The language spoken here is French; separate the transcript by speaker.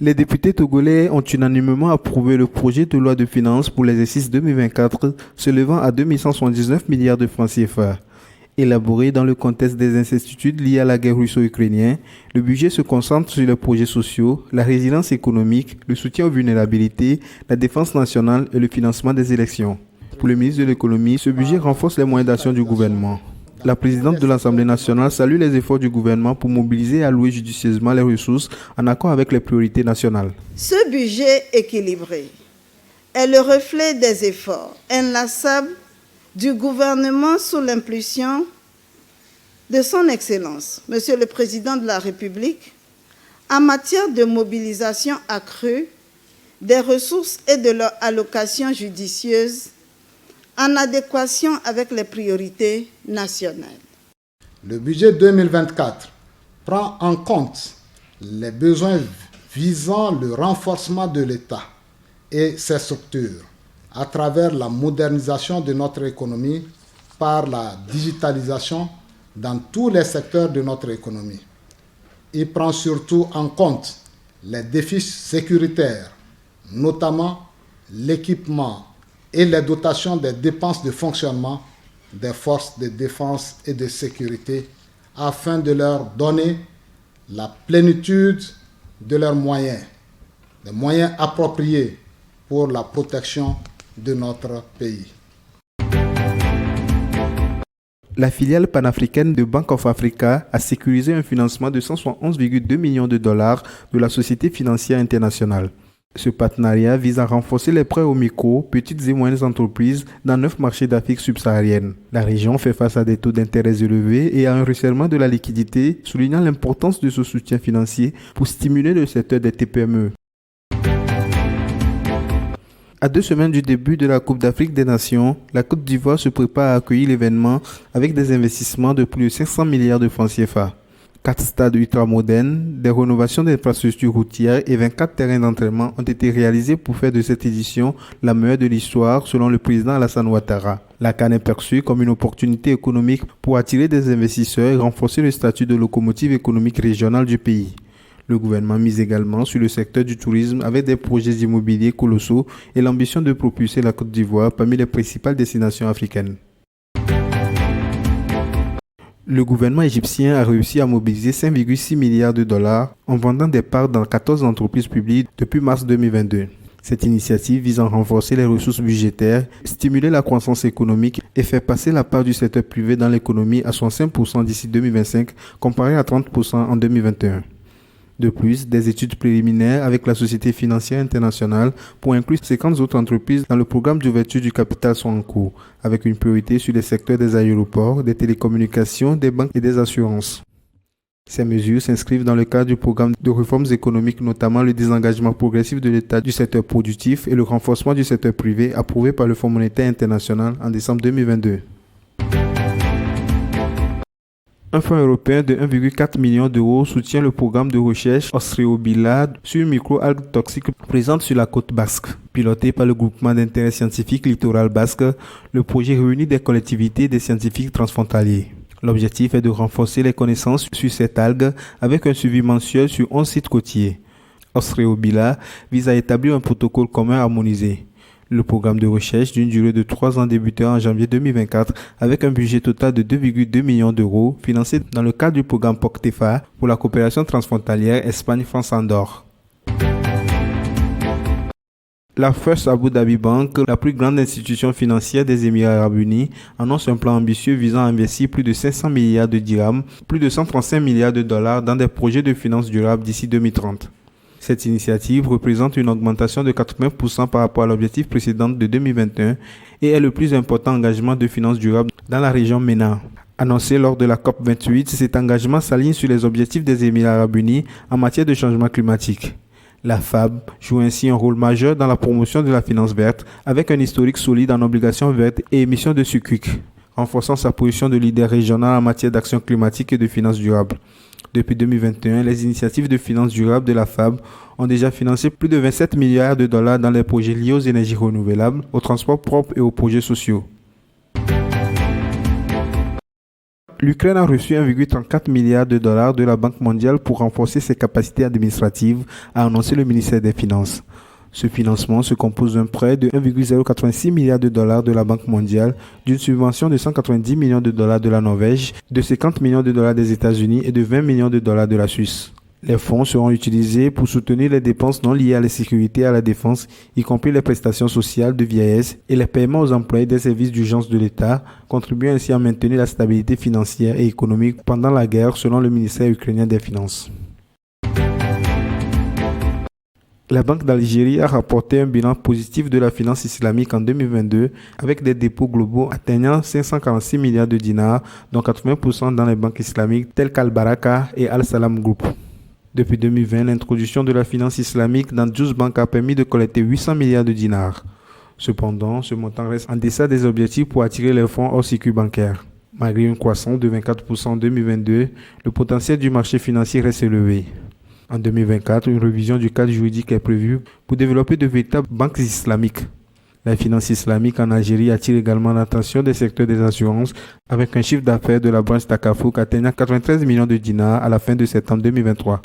Speaker 1: Les députés togolais ont unanimement approuvé le projet de loi de finances pour l'exercice 2024, s'élevant à 2179 milliards de francs CFA. Élaboré dans le contexte des incertitudes liées à la guerre russo-ukrainienne, le budget se concentre sur les projets sociaux, la résilience économique, le soutien aux vulnérabilités, la défense nationale et le financement des élections. Pour le ministre de l'économie, ce budget renforce les moyens d'action du gouvernement. La présidente de l'Assemblée nationale salue les efforts du gouvernement pour mobiliser et allouer judicieusement les ressources en accord avec les priorités nationales.
Speaker 2: Ce budget équilibré est le reflet des efforts inlassables du gouvernement sous l'impulsion de son Excellence, Monsieur le Président de la République, en matière de mobilisation accrue des ressources et de leur allocation judicieuse en adéquation avec les priorités nationales.
Speaker 3: Le budget 2024 prend en compte les besoins visant le renforcement de l'État et ses structures à travers la modernisation de notre économie par la digitalisation dans tous les secteurs de notre économie. Il prend surtout en compte les défis sécuritaires, notamment l'équipement et les dotations des dépenses de fonctionnement des forces de défense et de sécurité afin de leur donner la plénitude de leurs moyens, des moyens appropriés pour la protection de notre pays.
Speaker 1: La filiale panafricaine de Bank of Africa a sécurisé un financement de 171,2 millions de dollars de la Société financière internationale. Ce partenariat vise à renforcer les prêts aux micro, petites et moyennes entreprises dans 9 marchés d'Afrique subsaharienne. La région fait face à des taux d'intérêt élevés et à un resserrement de la liquidité, soulignant l'importance de ce soutien financier pour stimuler le secteur des TPME. À 2 semaines du début de la Coupe d'Afrique des Nations, la Côte d'Ivoire se prépare à accueillir l'événement avec des investissements de plus de 500 milliards de francs CFA. 4 stades ultramodernes, des rénovations d'infrastructures routières et 24 terrains d'entraînement ont été réalisés pour faire de cette édition la meilleure de l'histoire selon le président Alassane Ouattara. La CAN est perçue comme une opportunité économique pour attirer des investisseurs et renforcer le statut de locomotive économique régionale du pays. Le gouvernement mise également sur le secteur du tourisme avec des projets immobiliers colossaux et l'ambition de propulser la Côte d'Ivoire parmi les principales destinations africaines. Le gouvernement égyptien a réussi à mobiliser 5,6 milliards de dollars en vendant des parts dans 14 entreprises publiques depuis mars 2022. Cette initiative vise à renforcer les ressources budgétaires, stimuler la croissance économique et faire passer la part du secteur privé dans l'économie à 65% d'ici 2025, comparé à 30% en 2021. De plus, des études préliminaires avec la Société financière internationale pour inclure 50 autres entreprises dans le programme d'ouverture du capital sont en cours, avec une priorité sur les secteurs des aéroports, des télécommunications, des banques et des assurances. Ces mesures s'inscrivent dans le cadre du programme de réformes économiques, notamment le désengagement progressif de l'État du secteur productif et le renforcement du secteur privé approuvé par le Fonds monétaire international en décembre 2022. Un fonds européen de 1,4 million d'euros soutient le programme de recherche Ostreobila sur une microalgue toxique présente sur la côte basque. Piloté par le groupement d'intérêt scientifique Littoral Basque, le projet réunit des collectivités et des scientifiques transfrontaliers. L'objectif est de renforcer les connaissances sur cette algue avec un suivi mensuel sur 11 sites côtiers. Ostreobila vise à établir un protocole commun harmonisé. Le programme de recherche d'une durée de 3 ans débuté en janvier 2024 avec un budget total de 2,2 millions d'euros financé dans le cadre du programme POCTEFA pour la coopération transfrontalière Espagne-France-Andorre. La First Abu Dhabi Bank, la plus grande institution financière des Émirats arabes unis, annonce un plan ambitieux visant à investir plus de 500 milliards de dirhams, plus de 135 milliards de dollars dans des projets de finances durables d'ici 2030. Cette initiative représente une augmentation de 80% par rapport à l'objectif précédent de 2021 et est le plus important engagement de finances durables dans la région MENA. Annoncé lors de la COP28, cet engagement s'aligne sur les objectifs des Émirats arabes unis en matière de changement climatique. La FAB joue ainsi un rôle majeur dans la promotion de la finance verte avec un historique solide en obligations vertes et émissions de Sukuk, renforçant sa position de leader régional en matière d'action climatique et de finances durables. Depuis 2021, les initiatives de finances durables de la FAB ont déjà financé plus de 27 milliards de dollars dans les projets liés aux énergies renouvelables, aux transports propres et aux projets sociaux. L'Ukraine a reçu 1,34 milliard de dollars de la Banque mondiale pour renforcer ses capacités administratives, a annoncé le ministère des Finances. Ce financement se compose d'un prêt de 1,086 milliard de dollars de la Banque mondiale, d'une subvention de 190 millions de dollars de la Norvège, de 50 millions de dollars des États-Unis et de 20 millions de dollars de la Suisse. Les fonds seront utilisés pour soutenir les dépenses non liées à la sécurité et à la défense, y compris les prestations sociales de vieillesse et les paiements aux employés des services d'urgence de l'État, contribuant ainsi à maintenir la stabilité financière et économique pendant la guerre, selon le ministère ukrainien des Finances. La Banque d'Algérie a rapporté un bilan positif de la finance islamique en 2022 avec des dépôts globaux atteignant 546 milliards de dinars, dont 80% dans les banques islamiques telles qu'Al-Baraka et Al-Salam Group. Depuis 2020, l'introduction de la finance islamique dans 12 banques a permis de collecter 800 milliards de dinars. Cependant, ce montant reste en deçà des objectifs pour attirer les fonds hors circuit bancaire. Malgré une croissance de 24% en 2022, le potentiel du marché financier reste élevé. En 2024, une révision du cadre juridique est prévue pour développer de véritables banques islamiques. La finance islamique en Algérie attire également l'attention des secteurs des assurances avec un chiffre d'affaires de la branche Takafuk atteignant 93 millions de dinars à la fin de septembre 2023.